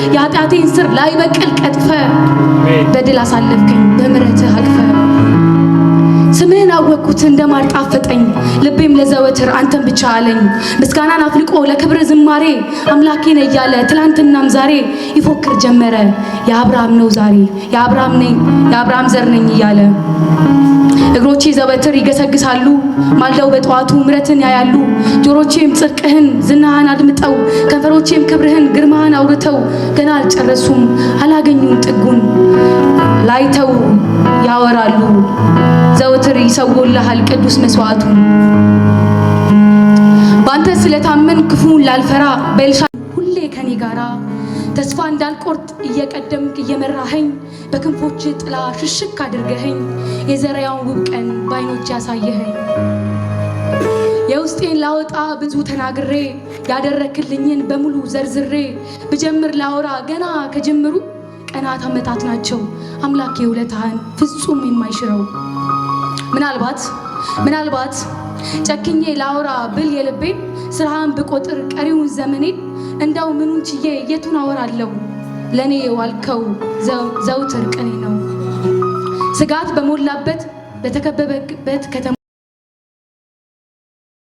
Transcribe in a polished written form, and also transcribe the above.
የኃጢአቴን ስር ላይ በቀል ቀጥፈ በድል አሳለፍከኝ በምሕረትህ አቅፈ ስምህን አወቅኩት እንደማር ጣፈጠኝ ልቤም ለዘወትር አንተን ብቻ አለኝ ምስጋናን አፍልቆ ለክብር ዝማሬ አምላኬ ነህ እያለ ትላንትናም ዛሬ ይፎክር ጀመረ የአብርሃም ነው ዛሬ የአብርሃም ዘር ነኝ እያለ እግሮቼ ዘወትር ይገሰግሳሉ ማልደው በጠዋቱ ምሕረትን ያያሉ ጆሮቼም ጽድቅህን ዝናህን አድምጠው ከንፈሮቼም ክብርህን ግርማህን አውርተው ገና አልጨረሱም አላገኙም ጥጉን ላይተው ያወራሉ ዘወትር ይሰውልሃል ቅዱስ መስዋዕቱን ባንተ ስለታመን ክፉን ላልፈራ በኤልሻዳይ ሁሌ ከኔ ጋራ ተስፋ እንዳልቆርጥ እየቀደምክ እየመራኸኝ በክንፎች ጥላ ሽሽክ አድርገኸኝ የዘሪያውን ውብ ቀን በዓይኖች ያሳየኸኝ የውስጤን ላወጣ ብዙ ተናግሬ ያደረክልኝን በሙሉ ዘርዝሬ ብጀምር ላወራ ገና ከጅምሩ ቀናት ዓመታት ናቸው አምላኬ ውለታህን ፍጹም የማይሽረው ምናልባት ጨክኜ ላወራ ብል የልቤን ስራህን ብቆጥር ቀሪውን ዘመኔን እንዳው ምኑን ችዬ የቱን አወራለሁ ለኔ ዋልከው ዘውትር ቅኔ ነው ስጋት በሞላበት በተከበበበት ከተማ